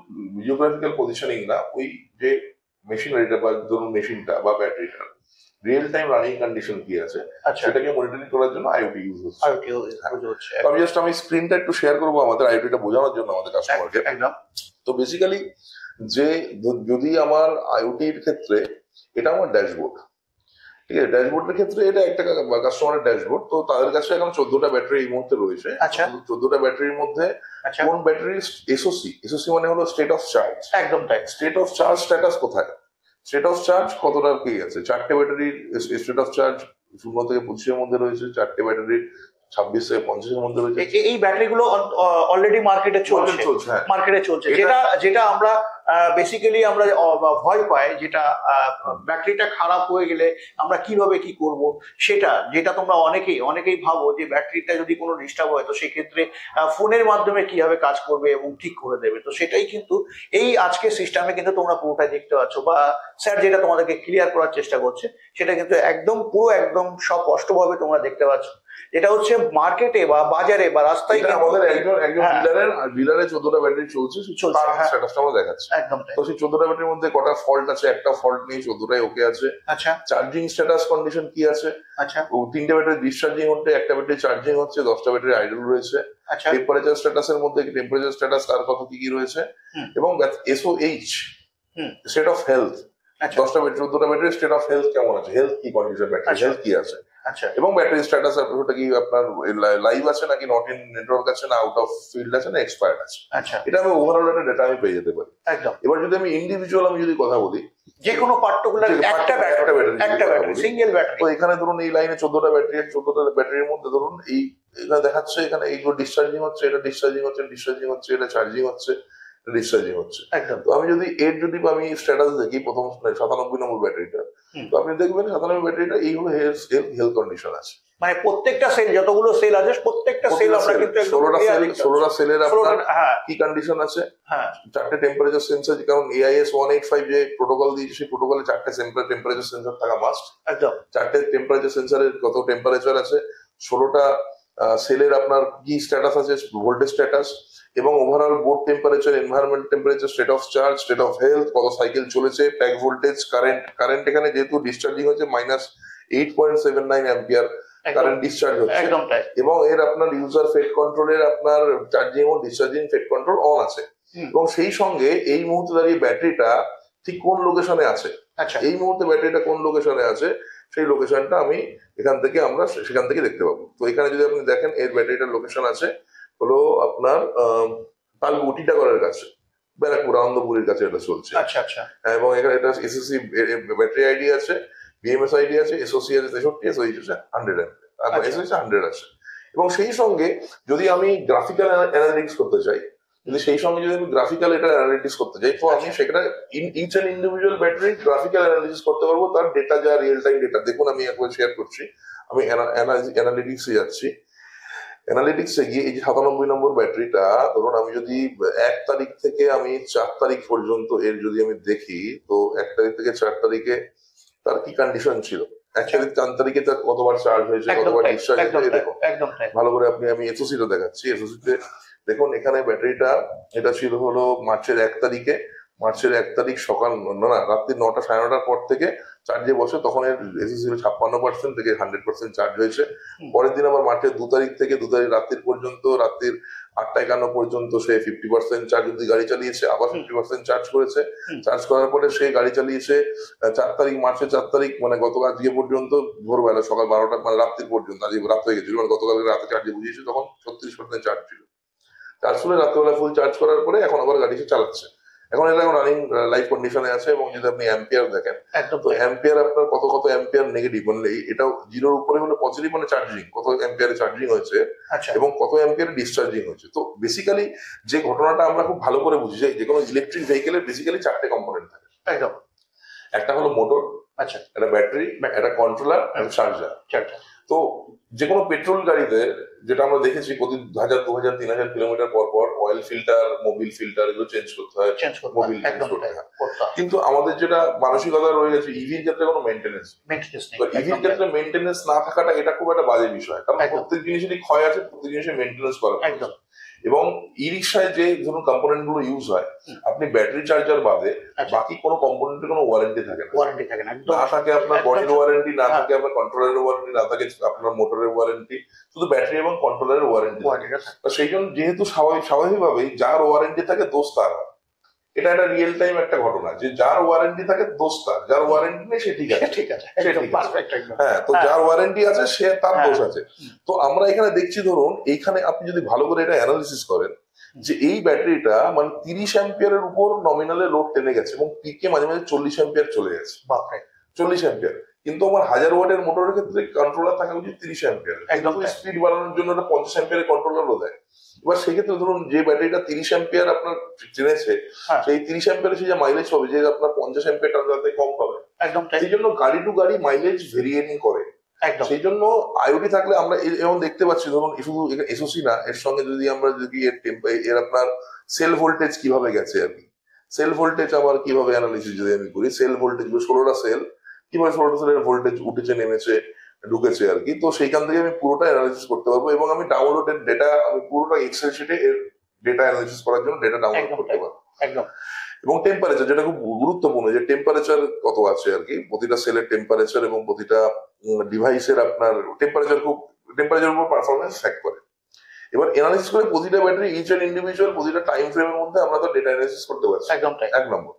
জিওগ্রাফিক্যাল পজিশনিং না, ওই যে মেশিনারিটা বা ধরুন মেশিনটা বা ব্যাটারিটা রিয়েল টাইম রানিং কন্ডিশন কি আছে সেটাকে মনিটরিং করার জন্য আইওটি ইউজ হচ্ছে। আমি স্ক্রিনটা একটু শেয়ার করবো আমাদের আইওটিটা বোঝানোর জন্য আমাদের কাস্টমারকে। তো বেসিক্যালি যে যদি আমার আইওটির ক্ষেত্রে এটা আমার ড্যাশবোর্ড, ঠিক আছে, ড্যাশবোর্ডের ক্ষেত্রে এটা একটা কাস্টমারের ড্যাশবোর্ড। তো তাদের কাছে এখন 14টা ব্যাটারি এই মুহূর্তে রয়েছে। 14টা ব্যাটারির মধ্যে কোন ব্যাটারির এসওসি মানে হলো স্টেট অফ চার্জ। একদম তাই। স্টেট অফ চার্জ স্ট্যাটাস কোথায়, স্টেট অফ চার্জ কতটা কি আছে। 4টে ব্যাটারির স্টেট অফ চার্জ 0 থেকে 25-এর মধ্যে রয়েছে, 4টে ব্যাটারির 26 থেকে 50-এর মধ্যে রয়েছে। এই ব্যাটারিগুলো অলরেডি মার্কেটে চলছে। যেটা আমরা বেসিক্যালি আমরা ভয় পাই, যেটা ব্যাটারিটা খারাপ হয়ে গেলে আমরা কিভাবে কি করব, যেটা তোমরা অনেকেই ভাবো যে ব্যাটারিটা যদি কোনো ডিস্টার্ব হয় তো সেক্ষেত্রে ফোনের মাধ্যমে কিভাবে কাজ করবে এবং ঠিক করে দেবে। তো সেটাই কিন্তু এই আজকের সিস্টেমে কিন্তু তোমরা পুরোটাই দেখতে পাচ্ছ, বা স্যার যেটা তোমাদেরকে ক্লিয়ার করার চেষ্টা করছে সেটা কিন্তু একদম স্পষ্টভাবে তোমরা দেখতে পাচ্ছ। এটা হচ্ছে মার্কেটে বা বাজারে বা রাস্তায় আমাদের একজন ডিলারের 14টা ব্যাটারি চলছে, স্ট্যাটাসটা আমরা দেখাচ্ছি। একদম। তো সেই 14টা ব্যাটারির মধ্যে কটা ফল্ট আছে, একটা ফল্ট নেই, 14টাই ওকে আছে। আচ্ছা। চার্জিং স্ট্যাটাস কন্ডিশন কি আছে? আচ্ছা। 3টে ব্যাটারি ডিসচার্জিং হচ্ছে, একটা ব্যাটারি চার্জিং হচ্ছে, 10টা ব্যাটারি আইডল রয়েছে। আচ্ছা। টেম্পারেচার স্ট্যাটাসের মধ্যে টেম্পারেচার স্ট্যাটাস কার কত কি রয়েছে, এবং এসওএইচ স্টেট অফ হেলথ। 10টা ব্যাটারি 14টা ব্যাটারি স্টেট অফ হেলথ কেমন আছে, হেলথ কি কন্ডিশন, ব্যাটারি হেলথ কি আছে। আচ্ছা। এবং ব্যাটারি স্ট্যাটাস ওটা কি আপনার লাইভ আছে নাকি নট ইন নেটওয়ার্ক আছে না আউট অফ ফিল্ড আছে না এক্সপায়ার্ড আছে। আচ্ছা। এটা আমি ওভারঅল একটা ডেটা আমি পেয়ে যেতে পারি। একদম। এবার যদি আমি ইন্ডিভিজুয়াল যদি কথা বলি, যে কোনো পার্টিকুলার একটা ব্যাটারি সিঙ্গেল ব্যাটারি, তো এখানে ধরুন এই লাইনে 14টা ব্যাটারির মধ্যে ধরুন এখানে দেখাচ্ছে, এখানে এইগুলো ডিসচার্জিং হচ্ছে, এটা ডিসচার্জিং হচ্ছে, এটা চার্জিং হচ্ছে, ডিসচার্জিং হচ্ছে। একদম। তো আমি যদি আমি স্ট্যাটাস দেখি প্রথম 97 নম্বর ব্যাটারিটা, তো আপনি দেখবেন 97 ব্যাটারিটা এই হলো হেলথ কন্ডিশন আছে। মানে প্রত্যেকটা সেল, যতগুলো সেল আছে প্রত্যেকটা সেল আমরা কিন্তু 16টা সেলের আপনার কি কন্ডিশন আছে। হ্যাঁ। 4টে টেম্পারেচার সেন্সর, কারণ AIS 185 যে প্রোটোকল দিয়েছে সেই প্রোটোকলে 4টে টেম্পারেচার সেন্সর থাকা মাস্ট। একদম। 4টে টেম্পারেচার সেন্সরের কত টেম্পারেচার আছে, 16টা সেলের আপনার কি স্ট্যাটাস আছে, ভোল্টেজ স্ট্যাটাস, এবং overall board temperature, environment temperature, state of charge, state of health, কত সাইকেল চলেছে, প্যাক ভোল্টেজ, কারেন্ট এখানে যেহেতু ডিসচার্জিং হচ্ছে -8.79 অ্যাম্পিয়ার কারেন্ট ডিসচার্জ হচ্ছে। একদম তাই। এবং এর আপনার ইউজার ফেড কন্ট্রোলের আপনার চার্জিং ও ডিসচার্জিং ফেড কন্ট্রোল অন আছে। এবং সেই সঙ্গে এই মুহূর্তে দাঁড়িয়ে ব্যাটারিটা ঠিক কোন লোকেশনে আছে, আচ্ছা, এই মুহূর্তে ব্যাটারিটা কোন লোকেশনে আছে সেই লোকেশনটা আমি সেখান থেকে দেখতে পাবো। তো এখানে যদি আপনি দেখেন এর ব্যাটারিটার লোকেশন আছে হলো আপনার তালবু টিটাগড়ের কাছে, ব্যারাকপুর আনন্দপুরের কাছে এটা চলছে। আচ্ছা আচ্ছা। এবং এখানে এটা এসএসসি ব্যাটারি আইডি আছে, বিএমএস আইডি আছে, এসওসি আছে 63, এসওইচ আছে 100, এসওইচ 100 আছে। এবং সেই সঙ্গে যদি আমি গ্রাফিক্যাল অ্যানালিটিক্স করতে চাই, তো আমি সেখানে each and individual battery graphical analysis করতে পারবো, তার ডেটা যা রিয়েল টাইম ডেটা। দেখুন আমি একবার শেয়ার করছি, আমি অ্যানালিটিক্সে যাচ্ছি। অ্যানালিটিক্সে গিয়ে এই যে 97 নম্বর ব্যাটারিটা, ধরুন আমি যদি 1 তারিখ থেকে আমি 4 তারিখ পর্যন্ত এর যদি আমি দেখি, তো 1 তারিখ থেকে 4 তারিখে তার কি কন্ডিশন ছিল, 1 তারিখ 4 তারিখে তার কতবার চার্জ হয়েছে, কতবার ডিসচার্জ হয়েছে, দেখুন ভালো করে আমি এসওসিটা দেখাচ্ছি। এসওসিতে দেখুন এখানে ব্যাটারিটা এটা ছিল হলো মার্চের 1 তারিখে মার্চের 1 তারিখ সকাল না রাত্রি 9টা 9:30টার পর থেকে চার্জে বসে, তখন এর এসএসসি 56% থেকে 100% চার্জ হয়েছে। পরের দিন আবার মার্চের 2 তারিখ থেকে 2 তারিখ রাত্রির পর্যন্ত, রাত্রির 8টা 51 পর্যন্ত সে 50% চার্জ অব্দি গাড়ি চালিয়েছে, আবার 50% চার্জ করেছে। চার্জ করার পরে সে গাড়ি চালিয়েছে 4 তারিখ, মার্চের 4 তারিখ মানে গতকাল আজকে পর্যন্ত ভোরবেলা সকাল 12টা মানে রাত্রির পর্যন্ত, আজকে রাত হয়ে গেছিল, মানে গতকাল রাতে চার্জে বুঝিয়েছে, তখন 36% চার্জ ছিল। চার্জ করে রাত্রেবেলা ফুল চার্জ করার পরে এখন আবার গাড়ি সে চালাচ্ছে। এখন এটা রানিং লাইভ কন্ডিশনে আছে। এবং যদি আপনি অ্যাম্পিয়ার দেখেন, তো অ্যাম্পিয়ার আপনার কত কত অ্যাম্পিয়ার নেগেটিভ, মানে এটাও জিরোর উপরে হলে পজিটিভ মানে চার্জিং, কত অ্যাম্পিয়ারে চার্জিং হয়েছে এবং কত অ্যাম্পিয়ারে ডিসচার্জিং হয়েছে। তো বেসিক্যালি যে ঘটনাটা আমরা খুব ভালো করে বুঝি, যে কোনো ইলেকট্রিক ভেহিকেলের বেসিক্যালি 4টে কম্পোনেন্ট থাকে। একটা হলো মোটর, একটা ব্যাটারি, একটা কন্ট্রোলার, একটা চার্জার। তো যে কোনো পেট্রোল গাড়িতে যেটা আমরা দেখেছি, প্রতি 1000, 2000, 3000 কিলোমিটার পর পর অয়েল ফিল্টার, মোবিল ফিল্টার এগুলো চেঞ্জ করতে হয়, মোবিল চেঞ্জ করতে হয়। কিন্তু আমাদের যেটা মানসিকতা রয়ে গেছে, ইভির ক্ষেত্রে কোনো মেনটেনেন্স নেই। ইভির ক্ষেত্রে মেনটেনেন্স না থাকাটা এটা খুব একটা বাজে বিষয়, কারণ প্রত্যেক জিনিসেরই ক্ষয় আছে, প্রত্যেক জিনিসের মেনটেনেন্স করা। এবং ই রিক্সায় যে ধরুন কম্পোনেন্ট গুলো ইউজ হয়, আপনি ব্যাটারি চার্জার বাদে বাকি কোনো কম্পোনেন্টের কোনো ওয়ারেন্টি থাকে না। না থাকে আপনার বডির ওয়ারেন্টি, না থাকে আপনার কন্ট্রোলারের ওয়ারেন্টি, না থাকে আপনার মোটরের ওয়ারেন্টি, শুধু ব্যাটারি এবং কন্ট্রোলারের ওয়ারেন্টি। সেই জন্য যেহেতু স্বাভাবিকভাবেই যার ওয়ারেন্টি থাকে দোষ তার হয়। এটা একটা রিয়েল টাইম একটা ঘটনা, যে যার ওয়ারেন্টি থাকে দোষ তার, যার ওয়ারেন্টি নেই সে ঠিক আছে। হ্যাঁ, তো যার ওয়ারেন্টি আছে সে তার দোষ আছে। তো আমরা এখানে দেখছি, ধরুন এইখানে আপনি যদি ভালো করে এটা অ্যানালিসিস করেন, যে এই ব্যাটারিটা মানে 30 অ্যাম্পিয়ারের উপর নমিনালে লোড টেনে গেছে এবং পিকে মাঝে মাঝে 40 অ্যাম্পিয়ার চলে গেছে। 40 অ্যাম্পিয়ার। কিন্তু আমার 1000 ওয়াটের মোটরের ক্ষেত্রে কন্ট্রোলার থাকা উচিত 30 অ্যাম্পিয়ার। একদম স্পিড বাড়ানোর জন্য 50 অ্যাম্পিয়ারের কন্ট্রোলারও দেয়। এবার সেক্ষেত্রে ধরুন যে ব্যাটারিটা 30 অ্যাম্পিয়ার আপনার টেনেছে, সেই 30 অ্যাম্পিয়ারে সে যে মাইলেজ পাবে, যে আপনার 50 অ্যাম্পিয়ার তাতে কম পাবে। একদম। সেই জন্য গাড়ি টু গাড়ি মাইলেজ ভেরিয়েটিং করে। সেই জন্য আইওটি থাকলে আমরা এমন দেখতে পাচ্ছি, ধরুন শুধু এসওসি না, এর সঙ্গে যদি আমরা এর আপনার সেল ভোল্টেজ কিভাবে গেছে আর কি, সেল ভোল্টেজ আবার কিভাবে অ্যানালিসিস যদি আমি করি, সেল ভোল্টেজ 16টা সেল কিভাবে 16টা সেলের ভোল্টেজ উঠেছে, নেমেছে, ঢুকেছে আর কি। তো সেইখান থেকে আমি পুরোটা অ্যানালিসিস করতে পারবো এবং আমি ডাউনলোডের ডেটা, আমি পুরোটা এক্সেল শিটে এর ডেটা অ্যানালিসিস করার জন্য ডেটা ডাউনলোড করতে পারবো। এবং টেম্পারেচার, যেটা খুব গুরুত্বপূর্ণ, যে টেম্পারেচার কত আছে আর কি, প্রতিটা সেলের টেম্পারেচার এবং প্রতিটা ডিভাইসের আপনার টেম্পারেচার উপর পারফরমেন্স ফ্যাক্ট করে। এবার অ্যানালিসিস করে প্রতিটা ব্যাটারি ইচ এন্ড ইন্ডিভিজুয়াল প্রতিটা টাইম ফ্রেমের মধ্যে আমরা তো ডেটা অ্যানালিসিস করতে পারছি। এক নম্বর।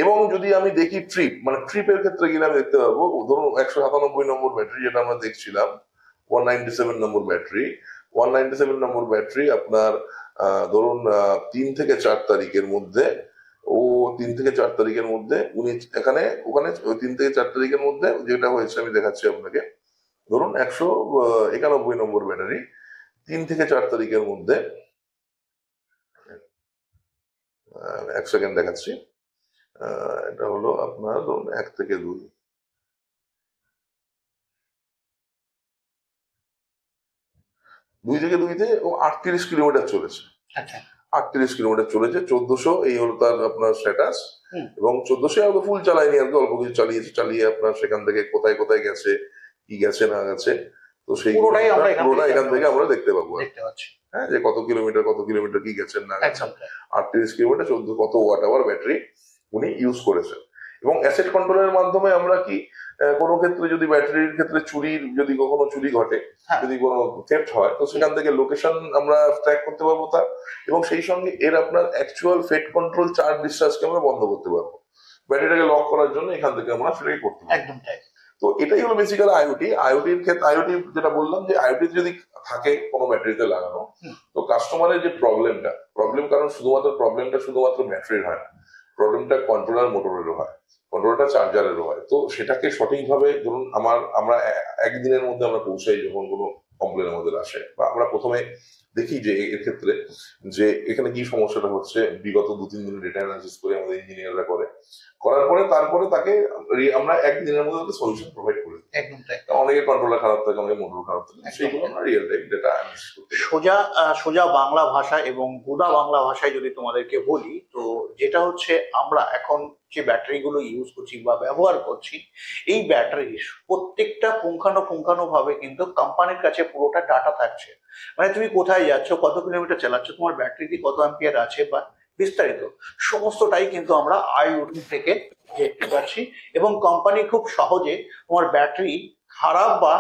এবং যদি আমি দেখি মানে ট্রিপের ক্ষেত্রে গেলে আমি দেখতে পাবো, ধরুন 197 নম্বর ব্যাটারি যেটা আমরা দেখছিলাম, 197 নম্বর ব্যাটারি, 197 নম্বর ব্যাটারি আপনার ধরুন 3 থেকে 4 তারিখের মধ্যে, 3 থেকে 4 তারিখের মধ্যে উনি ওখানে 3 থেকে 4 তারিখের মধ্যে যেটা হয়েছে আমি দেখাচ্ছি আপনাকে। ধরুন 191 নম্বর ব্যাটারি 3 থেকে 4 তারিখের মধ্যে, 1 সেকেন্ড দেখাচ্ছি, এটা হলো আপনার ধরুন 1 থেকে 2 থেকে 2তে ও 38 কিলোমিটার চলেছে। 38 কিলোমিটার চলেছে, 1400 এই হলো তার আপনার স্ট্যাটাস। এবং 1400 ফুল চালায়নি আর কি, অল্প কিছু চালিয়ে আপনার সেখান থেকে কোথায় কোথায় গেছে, কি গেছে না গেছে, তো সেই পুরোটাই এখান থেকে আমরা দেখতে পাবো। হ্যাঁ, যে কত কিলোমিটার কি গেছেন না গেছেন, 38 কিলোমিটার, 14 কত ওয়াট আওয়ার ব্যাটারি উনি ইউজ করেছেন। এবং অ্যাসেট কন্ট্রোলের মাধ্যমে আমরা কি কোনো ক্ষেত্রে যদি ব্যাটারির ক্ষেত্রে যদি কখনো চুরি ঘটে, যদি কোনো থেফট হয়, তো সেখান থেকে লোকেশন আমরা ট্র্যাক করতে পারবো তার, এবং সেই সঙ্গে এর আপনার অ্যাকচুয়াল ফেট কন্ট্রোল চার্জ ডিসচার্জকে আমরা বন্ধ করতে পারবো। ব্যাটারিটাকে লক করার জন্য এখান থেকে আমরা সেটাই করতে পারবো। একদম তাই। তো এটাই হলো বেসিক্যালি আইওটির ক্ষেত্রে। আইওটি যেটা বললাম, যে আইওটি যদি থাকে কোনো ব্যাটারিতে লাগানো, তো কাস্টমারের যে প্রবলেম, কারণ প্রবলেমটা শুধুমাত্র ব্যাটারির হয় না, প্রবলেমটা কন্ট্রোলার মোটরেরও হয়, কন্ট্রোলারটা চার্জারেরও হয়। তো সেটাকে সঠিকভাবে ধরুন আমরা একদিনের মধ্যে আমরা পৌঁছাই, যখন কোনো কমপ্লেন আমাদের আসে, বা আমরা প্রথমে দেখি যে এর ক্ষেত্রে যে এখানে কি সমস্যাটা হচ্ছে, বিগত 2-3 দিনের ডেটা অ্যানালিসিস করে আমাদের ইঞ্জিনিয়াররা করার পরে তারপরে তাকে আমরা একদিনের মধ্যে সলিউশন প্রোভাইড করি। একদম তাই। অনেকের কন্ট্রোলার খারাপ থাকে, অনেকের মোটর খারাপ থাকে, সেইগুলো আমরা রিয়েল টাইম ডেটা অ্যানালিসিস করতে। সোজা বাংলা ভাষা এবং গুদা বাংলা ভাষায় যদি তোমাদেরকে বলি, তো যেটা হচ্ছে আমরা এখন যে ব্যাটারিগুলো ইউজ করছি বা ব্যবহার করছি, এই ব্যাটারির প্রত্যেকটা পুঙ্খানু ভাবে কিন্তু কোম্পানির কাছে পুরোটা ডাটা থাকছে। মানে তুমি কোথায় যাচ্ছ, কত কিলোমিটার চালাচ্ছ, তোমার ব্যাটারিতে কত অ্যাম্পিয়ার আছে, বা বিস্তারিত সমস্তটাই কিন্তু আমরা IoT থেকে দেখতে পাচ্ছি, এবং কোম্পানি খুব সহজে তোমার ব্যাটারি খারাপ বা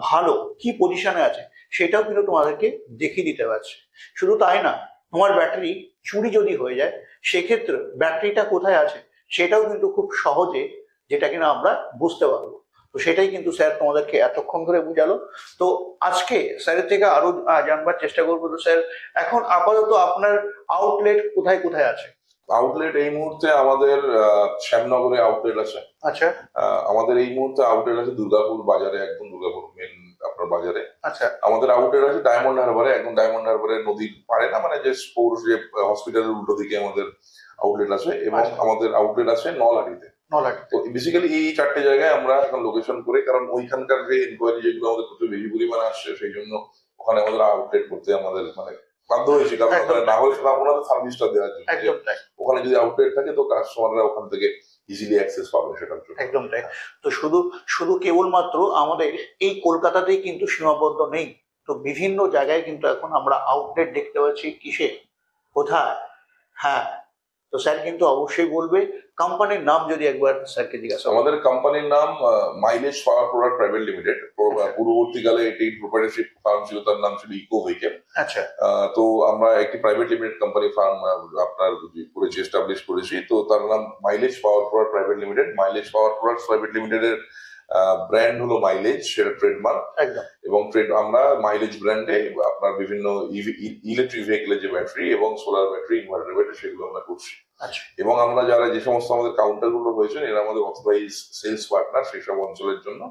ভালো কি পজিশনে আছে সেটাও কিন্তু তোমাদেরকে দেখিয়ে দিতে পারছে। শুধু তাই না, তোমার ব্যাটারি চুরি যদি হয়ে যায় সেক্ষেত্রে ব্যাটারিটা কোথায় আছে সেটাও কিন্তু খুব সহজে যেটা কিনা আমরা বুঝতে পারবো। তো সেটাই কিন্তু স্যার তোমাদেরকে এতক্ষণ ধরে বুঝালো। তো আজকে স্যারের থেকে আরো জানবার চেষ্টা করবো। তো স্যার, এখন আপাতত আপনার আউটলেট কোথায় কোথায় আছে? আউটলেট এই মুহূর্তে আমাদের শ্যামনগরে আউটলেট আছে। আচ্ছা। আমাদের এই মুহূর্তে আউটলেট আছে দুর্গাপুর বাজারে, একদম দুর্গাপুর মেন আপনার বাজারে। আচ্ছা। আমাদের আউটলেট আছে ডায়মন্ড হারবারে, একদম ডায়মন্ড হারবারের নদীর পাড়ে না, মানে যে পৌর যে হসপিটালের উল্টো দিকে আমাদের আউটলেট আছে, এবং আমাদের আউটলেট আছে নলহাটিতে। তো বেসিক্যালি এই 4টে জায়গায় আমরা এখন লোকেশন করে, কারণ ওইখানকার যে ইনকোয়ারি যেগুলো আমাদের প্রচুর বেশি পরিমাণে আসছে, সেই জন্য ওখানে আমাদের আউটলেট করতে আমাদের মানে বাধ্য হয়েছে, কারণ না হলে ওনাদের সার্ভিসটা দেওয়ার জন্য ওখানে যদি আউটলেট থাকে তো কাস্টমাররা ওখান থেকে ইজিলি অ্যাক্সেস পাবে সেটার জন্য। একদম তাই। তো শুধু কেবলমাত্র আমাদের এই কলকাতাতেই কিন্তু সীমাবদ্ধ নেই, তো বিভিন্ন জায়গায় কিন্তু এখন আমরা আউটলেট দেখতে পাচ্ছি। কিসে, কোথায়? হ্যাঁ, তো স্যার কিন্তু অবশ্যই বলবে কোম্পানির নাম যদি একবার স্যারকে জিজ্ঞাসা। আমাদের কোম্পানির নাম মাইলেজ পাওয়ার প্রোডাক্ট প্রাইভেট লিমিটেড। পূর্ববর্তীকালে এটি প্রোপ্রাইটারশিপ ফার্ম ছিল, তার নাম ছিল ইকো ভেহিকেল। আচ্ছা। তো আমরা একটি প্রাইভেট লিমিটেড কোম্পানি ফার্ম আপনার করেছি, এস্টাবলিশ করেছি। তো তার নাম মাইলেজ পাওয়ার প্রোডাক্ট প্রাইভেট লিমিটেড। মাইলেজ পাওয়ার প্রোডাক্ট প্রাইভেট লিমিটেডের ব্র্যান্ড হলো মাইলেজ, সেটা ট্রেডমার্ক। এবং আমরা মাইলেজ ব্র্যান্ডে আপনার বিভিন্ন ইলেকট্রিক ভেহিকেলের যে ব্যাটারি এবং সোলার ব্যাটারি, ইনভার্টার ব্যাটারি, সেগুলো আমরা করছি। এবং আমরা যারা যে সমস্ত আমাদের কাউন্টার গুলো রয়েছে, এরা আমাদের অথরাইজ সেলস পার্টনার সেই সব অঞ্চলের জন্য।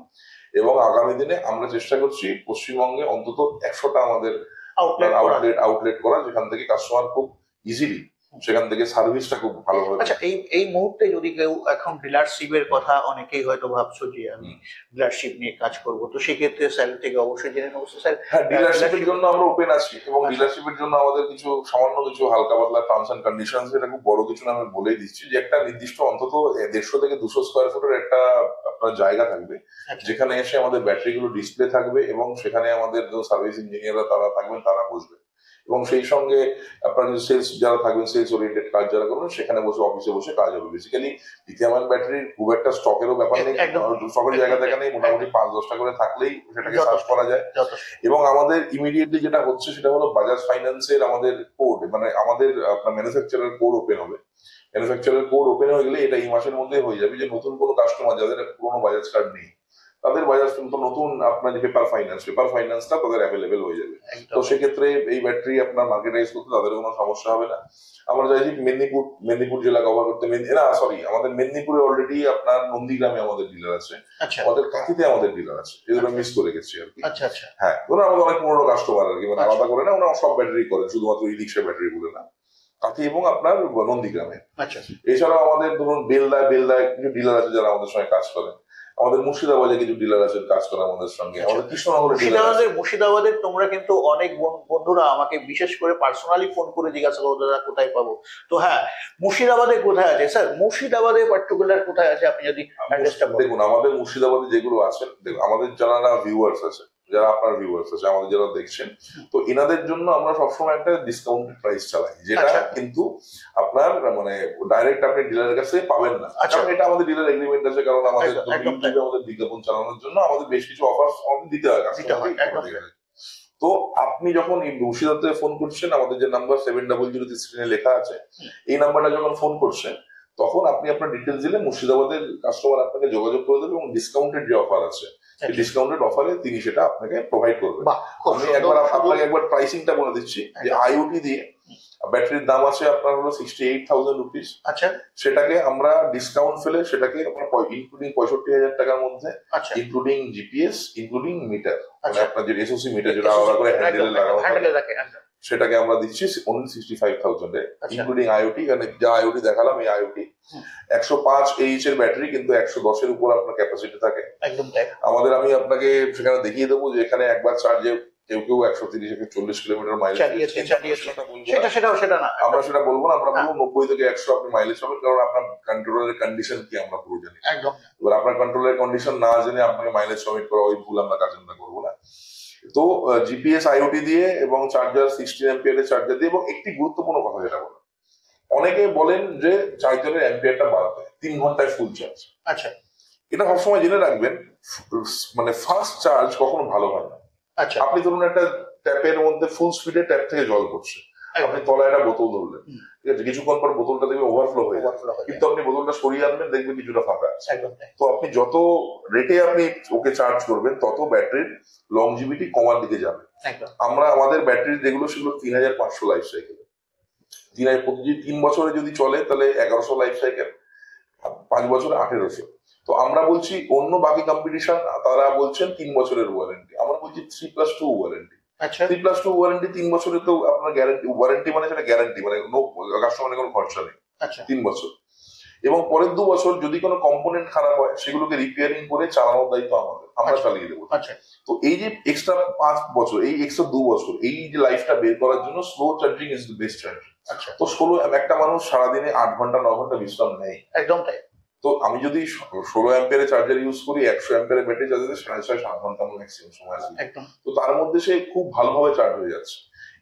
এবং আগামী দিনে আমরা চেষ্টা করছি পশ্চিমবঙ্গে অন্তত 100টা আমাদের আউটলেট করা, যেখান থেকে কাস্টমার খুব ইজিলি সেখান থেকে সার্ভিসটা খুব ভালো হবে। আচ্ছা, এই মুহূর্তে যদি কেউ এখন ডিলারশিপের কথা, অনেকেই হয়তো ভাবছো যে আমি ডিলারশিপ নিয়ে কাজ করব, তো সেক্ষেত্রে স্যার থেকে অবশ্যই জেনে নেবো। স্যার, হ্যাঁ, ডিলারশিপের জন্য আমরা ওপেন আছি, এবং ডিলারশিপের জন্য আমাদের কিছু সামান্য কিছু হালকা পাতলা টার্মস এন্ড কন্ডিশনস, এটা খুব বড় কিছু না, আমি বলেই দিচ্ছি যে একটা নির্দিষ্ট অন্তত 150 থেকে 200 স্কোয়ার ফুটের একটা আপনার জায়গা থাকবে, যেখানে এসে আমাদের ব্যাটারি গুলো ডিসপ্লে থাকবে, এবং সেখানে আমাদের সার্ভিস ইঞ্জিনিয়াররা তারা থাকবেন, তারা বসবে। এবং সেই সঙ্গে আপনার সেলস যারা থাকবেন, সেলস ওরিয়েন্টেড কাজ যারা করবেন, সেখানে বসে অফিসে বসে কাজ হবে। বেসিক্যালি লিথিয়াম আয়ন ব্যাটারির খুব একটা স্টকেরও ব্যাপার নেই, স্টকের জায়গা দেখা নেই, মোটামুটি 5-10টা করে থাকলেই সেটাকে সার্চ করা যায়। এবং আমাদের ইমিডিয়েটলি যেটা হচ্ছে সেটা হলো বাজাজ ফাইন্যান্সের আমাদের কোড, মানে আমাদের আপনার ম্যানুফ্যাকচারার কোড ওপেন হবে। ম্যানুফ্যাকচারার কোড ওপেন হয়ে গেলে এটা এই মাসের মধ্যে হয়ে যাবে, যে নতুন কোনো কাস্টমার যাদের পুরোনো বাজাজ কার্ড নেই, তাদের বাজাজ নতুন আপনার যে পেপার ফাইন্যান্সটা তাদের অ্যাভেলেবেল হয়ে যাবে। তো সেক্ষেত্রে এই ব্যাটারি আপনার মার্কেটাইজ করতে তাদের কোনো সমস্যা হবে না। আমরা চাইছি মেদিনীপুর জেলা কভার করতে। আমাদের মেদিনীপুরে অলরেডি আপনার নন্দীগ্রামে আমাদের ডিলার আছে, আমাদের কাঁথিতে আমাদের ডিলার আছে, এগুলো মিস করে গেছি আর কি। হ্যাঁ, ধরুন আমাদের অনেক পুরোনো কাস্টমার আর কি, মানে আলাদা করে না, ওনারা সব ব্যাটারি করেন, শুধুমাত্র ই রিক্সা ব্যাটারি গুলো না, কাঁথি এবং আপনার নন্দীগ্রামে। এছাড়াও আমাদের ধরুন বেলদায় কিছু ডিলার আছে যারা আমাদের সঙ্গে কাজ করেন। আমাদের মুর্শিদাবাদে কিছু ডিলার আছেন কাজ করে আমাদের সঙ্গে। আমাদের কৃষ্ণনগরের মুর্শিদাবাদের তোমরা কিন্তু অনেক বন্ধুরা আমাকে বিশেষ করে পার্সোনালি ফোন করে জিজ্ঞাসা করো দাদা কোথায় পাবো। তো হ্যাঁ, মুর্শিদাবাদে কোথায় আছে স্যার? মুর্শিদাবাদে পার্টিকুলার কোথায় আছে আপনি যদি অ্যাড্রেসটা বলেন। দেখুন, আমাদের মুর্শিদাবাদে যেগুলো আছেন, আমাদের যারা ভিউয়ার্স আছে, যারা আপনার ভিউয়ার্স আছে, আমাদের যারা দেখছেন, তো এনাদের জন্য আমরা সবসময় একটা ডিসকাউন্টেড প্রাইস চালাই, যেটা কিন্তু আপনার মানে ডাইরেক্ট আপনি ডিলারের কাছে পাবেন না। কারণ এটা আমাদের ডিলার এগ্রিমেন্ট আছে, কারণ আমাদের ইউটিউবে আমাদের বিজ্ঞাপন চালানোর জন্য আমাদের বেশ কিছু অফার দিতে হয়। তো আপনি যখন এই মুর্শিদাবাদে ফোন করছেন, আমাদের যে নাম্বার 700 স্ক্রিনে লেখা আছে, এই নাম্বারটা যখন ফোন করছেন, তখন আপনি আপনার ডিটেলস দিলে মুর্শিদাবাদের কাস্টমার আপনাকে যোগাযোগ করে দেবে, এবং ডিসকাউন্টেড যে অফার আছে ডিসকাউন্টেড অফারে তিনি সেটা আপনাকে প্রোভাইড করবেন। আমি আপনাকে একবার প্রাইসিংটা বলে দিচ্ছি, যে আইওটি দিয়ে ব্যাটারির দাম আছে আপনার হলো 68,000 রুপিস। সেটাকে আমরা ডিসকাউন্ট ফেলে সেটাকে ইনক্লুডিং 65,000 টাকার মধ্যে, ইনক্লুডিং জিপিএস, ইনক্লুডিং মিটার, মানে আপনার যে এসওসি মিটার যেটা আলাদা করে হ্যান্ডেলে লাগানো, সেটাকে আমরা দিচ্ছি অনলি 65,000 এ, ইনক্লুডিং আইওটি। মানে যা আইওটি দেখালাম, এই আইওটি 105 এইচ এর ব্যাটারি, কিন্তু 110 এর উপর আপনার ক্যাপাসিটি থাকে। আমাদের আমি আপনাকে সেখানে দেখিয়ে দেবো যে এখানে একবার চার্জে কেউ 130-140 কিলোমিটার মাইলেজ, আমরা সেটা বলবো না, আমরা বলবো 90 থেকে 100 আপনি মাইলেজ পাবেন, কারণ আপনার কন্ট্রোলারের কন্ডিশন কি আমরা পুরো জানি। এবার আপনার কন্ট্রোলারের কন্ডিশন না জেনে আপনাকে মাইলেজ সাবমিট করা, ওই ভুল আমরা কাজটা করবো না। তো জিপিএস আইওটি দিয়ে এবং চার্জার 16 অ্যাম্পিয়ারের চার্জার দিয়ে, এবং একটি গুরুত্বপূর্ণ কথা যেটা বলো, অনেকে বলেন যে চার্জারের অ্যাম্পিয়ারটা বাড়াতে 3 ঘন্টায় ফুল চার্জ। আচ্ছা, এটা সবসময় জেনে রাখবেন, মানে ফার্স্ট চার্জ কখনো ভালো হয় না। আচ্ছা, আপনি ধরুন একটা ট্যাপের মধ্যে ফুল স্পিডে ট্যাপ থেকে জল পড়ছে, আপনি তলায় একটা বোতল ধরলেন, ঠিক আছে, কিছুক্ষণ পর বোতলটা দেখবে ওভারফ্লো হয়ে যাবে, কিন্তু আপনি বোতলটা সরিয়ে আনবেন দেখবেন কিছুটা ফাঁকা আছে। তো আপনি যত রেটে আপনি ওকে চার্জ করবেন তত ব্যাটারির লংজিভিটি কমার দিকে যাবে। আমরা আমাদের ব্যাটারি যেগুলো সেগুলো 3500 লাইফ সাইকেল, 3 বছরে যদি চলে তাহলে 1100 লাইফ সাইকেল, 5 বছরে 1800। তো আমরা বলছি অন্য বাকি কম্পিটিশন তারা বলছেন 3 বছরের ওয়ারেন্টি, আমরা বলছি 3+2 ওয়ারেন্টি। 3+2 ওয়ারেন্টি 3 বছরে তো আপনার গ্যারান্টি, ওয়ারেন্টি মানে সেটা গ্যারান্টি, মানে কাস্টমারের কোনো খরচা নেই 3 বছর। এবং পরের 2 বছর যদি কোনো কম্পোনেন্ট খারাপ হয় সেগুলোকে রিপেয়ারিং করে চালানোর দায়িত্ব আমাদের, আমরা চালিয়ে দেবো। তো এই যে এক্সট্রা 5 বছর, এই এক্সট্রা 2 বছর, এই যে লাইফটা বের করার জন্য slow charging is the best charging. তো একটা মানুষ সারাদিনে 8 ঘন্টা 9 ঘন্টা বিশ্রাম নেয়, একদম তাই। তো আমি যদি 16 অ্যাম্পিয়ারের চার্জার ইউজ করি, 100 অ্যাম্পিয়ারের ব্যাটারি চার্জারে 6.5-7 ঘন্টা ম্যাক্সিমাম সময় লাগে। তো তার মধ্যে সে খুব ভালোভাবে চার্জ হয়ে যাচ্ছে।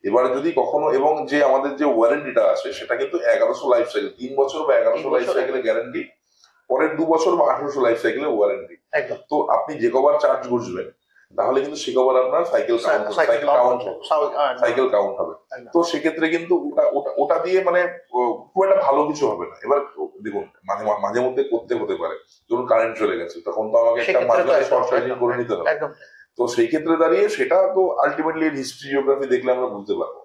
এবার যদি কখনো, এবং যে আমাদের যে ওয়ারেন্টিটা আছে সেটা কিন্তু 1100 লাইফ সাইকেল, 3 বছর বা 1100 লাইফ সাইকেলের গ্যারান্টি, পরের 2 বছর বা 1800 লাইফ সাইকেলের ওয়ারেন্টি। তো আপনি যে কবার চার্জ বসবেন তাহলে কিন্তু সে কবার আপনার সাইকেল কাউন্ট হবে। তো সেক্ষেত্রে কিন্তু ওটা দিয়ে মানে খুব একটা ভালো কিছু হবে না। এবার দেখুন, মাঝে মধ্যে করতে হতে পারে, ধরুন কারেন্ট চলে গেছে, তখন তো আমাকে একটা মাঝে শর্ট চার্জিং করে নিতে হবে। তো সেই ক্ষেত্রে দাঁড়িয়ে সেটা তো আলটিমেটলি হিস্ট্রি জিওগ্রাফি দেখলে আমরা বুঝতে পারবো,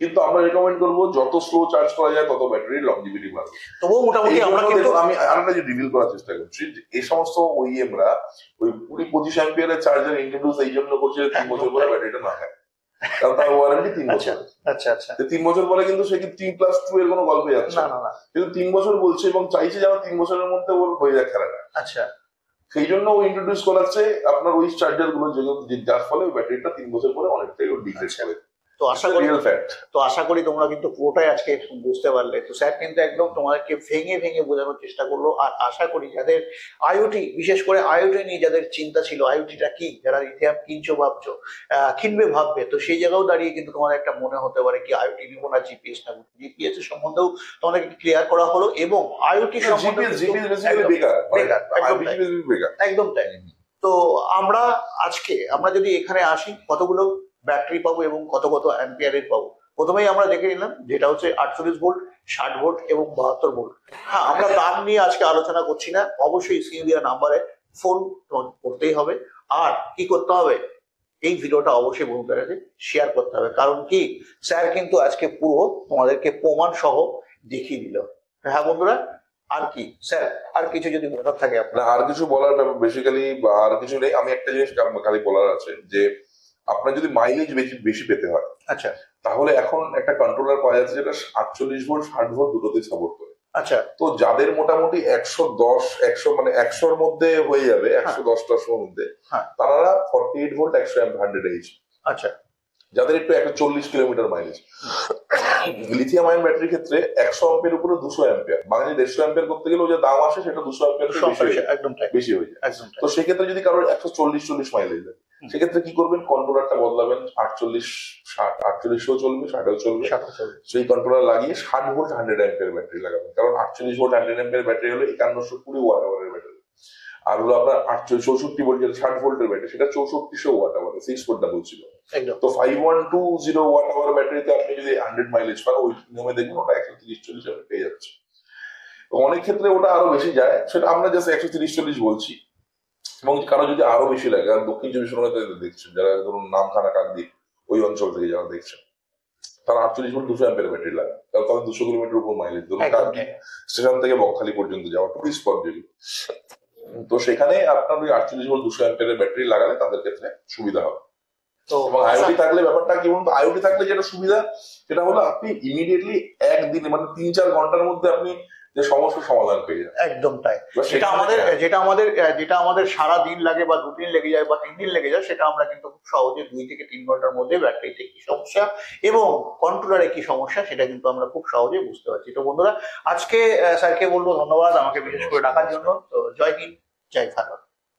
কিন্তু আমরা রেকমেন্ড করবো যত স্লো চার্জ করা যায় তত ব্যাটারির লংজিভিটি বাড়বে। তবুও মোটামুটি আমি আরেকটা যে রিভিল করার চেষ্টা করছি, এই সমস্ত ওইএমরা ওই 20-25 অ্যাম্পিয়ারের চার্জার ইন্ট্রোডিউস এই জন্য করছে 3 বছর পরে ব্যাটারিটা না খায়, কারণ তার ওয়ারেন্টি 3 বছর। আচ্ছা, 3 বছর পরে কিন্তু সে কি 3+2 এর কোনো গল্পে যাচ্ছে না, কিন্তু 3 বছর বলছে এবং চাইছে যেন 3 বছরের মধ্যে ওর হয়ে যায় খেলাটা। আচ্ছা, সেই জন্য ও ইন্ট্রোডিউস করাচ্ছে আপনার ওই চার্জার গুলো, যার ফলে ওই ব্যাটারিটা 3 বছর পরে অনেকটাই ওর ডিগ্রেড করে। তো আশা করি তোমরা কিন্তু পুরোটাই আজকে বুঝতে পারলে। তো স্যার কিন্তু একদম তোমাদেরকে ভেঙে ভেঙে বোঝানোর চেষ্টা করলো। আর আশা করি যাদের আইওটি, বিশেষ করে আইওটি নিয়ে যাদের চিন্তা ছিল, আইওটিটা কি, যারা লিথিয়াম কিনছো ভাবছো, কিনবে ভাববে, তো সেই জায়গাও দাঁড়িয়ে কিন্তু তোমার একটা মনে হতে পারে কি আইওটি নিবো না জিপিএস না। জিপিএস এর সম্বন্ধেও তোমাদেরকে ক্লিয়ার করা হলো, এবং আইওটি সম্বন্ধে একদম তাই। তো আমরা যদি এখানে আসি, কতগুলো ব্যাটারি পাবো এবং কত অ্যাম্পিয়ারের পাবো। প্রথমেই আমরা দেখে নিলাম যেটা হচ্ছে 48 ভোল্ট, 60 ভোল্ট এবং 72 ভোল্ট। হ্যাঁ, আমরা দাম নিয়ে আজকে আলোচনা করছি না, অবশ্যই স্ক্রিনে দেওয়া নাম্বারে ফোন করতেই হবে। আর কি করতে হবে, এই ভিডিওটা অবশ্যই বন্ধুদের কাছে শেয়ার করতে হবে, কারণ কি স্যার কিন্তু আজকে পুরো তোমাদেরকে প্রমাণ সহ দেখিয়ে দিল। হ্যাঁ বন্ধুরা, আর কি স্যার, আর কিছু যদি বলার থাকে আপনার? আর কিছু বলার বেসিক্যালি আর কিছু নেই। আমি একটা জিনিস খালি বলার আছে যে আপনার যদি মাইলেজ বেশি পেতে হয়, আচ্ছা, তাহলে এখন একটা কন্ট্রোলার পাওয়া যাচ্ছে যেটা 48 ভোল্ট 60 ভোল্ট দুটোতে সাপোর্ট করে। আচ্ছা, তো যাদের মোটামুটি 110 মানে 100-র মধ্যে হয়ে যাবে, 110-100-র মধ্যে, তারা 48 ভোল্ট 100 আচ্ছা, যাদের একটু 140 কিলোমিটার মাইলেজ। লিথিয়াম আয়ন ব্যাটারির ক্ষেত্রে 100 অ্যাম্পিয়ার উপরে 200 অ্যাম্পিয়ার, মানে 150 অ্যাম্পিয়ার করতে গেলেও যে দাম আসে সেটা 200 অ্যাম্পিয়ার বেশি হয়ে যায়। তো সেক্ষেত্রে যদি কারোর 140-40 মাইলেজ লাগে, সেক্ষেত্রে কি করবেন, কন্ট্রোলারটা বদলাবেন, 48-48ও চলবে, 60ও চলবে। সেই কন্ট্রোলার লাগিয়ে 60 ভোল্ট 100 অ্যাম্পিয়ার ব্যাটারি লাগাবেন, কারণ 48 ভোল্ট 100 অ্যাম্পিয়ার ব্যাটারি হলো 5120 ওয়াট আওয়ারের ব্যাটারি। আর হলো আপনার 64 ভোল্ট যেটা 60 ভোল্টের ব্যাটারি, সেটা 6400 ওয়াট আওয়ার, 6.0 ছিল। তো 5120 ওয়াট আওয়ার ব্যাটারিতে আপনি যদি 100 মাইলেজ পান, ওই নিয়মে দেখবেন ওটা 130-40 পেয়ে যাচ্ছে। অনেক ক্ষেত্রে ওটা আরো বেশি যায়, সেটা আমরা জাস্ট 130-40 বলছি। এবং কারো যদি আরো বেশি লাগে, আর দক্ষিণ চব্বিশ পরগনাতে দেখছেন যারা, ধরুন নামখানা, কাকদ্বীপ, ওই অঞ্চল থেকে যারা দেখছেন, তারা 48 ভোল্ট 200 অ্যাম্পিয়ার ব্যাটারি লাগে, কারণ তাদের 200 কিলোমিটার উপর মাইলেজ, ধরুন কাকদ্বীপ স্টেশন থেকে বকখালি পর্যন্ত যাওয়া টুরিস্ট স্পট যেগুলো, তো সেখানে আপনার ওই 48 ভোল্ট 200 অ্যাম্পিয়ারের ব্যাটারি লাগালে তাদের ক্ষেত্রে সুবিধা হবে। তো আইওটি থাকলে ব্যাপারটা কি বলুন, আইওটি থাকলে যেটা সুবিধা সেটা হলো আপনি ইমিডিয়েটলি একদিনে, মানে 3-4 ঘন্টার মধ্যে আপনি যে সমস্যার সমাধান পেয়ে যান। একদম তাই। যেটা আমাদের সারা দিন লাগে বা 2 দিন লেগে যায় বা 3 দিন লেগে যায়, সেটা আমরা কিন্তু খুব সহজে 2 থেকে 3 ঘন্টার মধ্যে ব্যাটারিতে কি সমস্যা এবং কন্ট্রোলারে কি সমস্যা সেটা কিন্তু আমরা খুব সহজে বুঝতে পারছি। তো বন্ধুরা, আজকে স্যারকে বলবো ধন্যবাদ আমাকে বিশেষ করে ডাকার জন্য। তো জয় হিন্দ, জয় ভারত।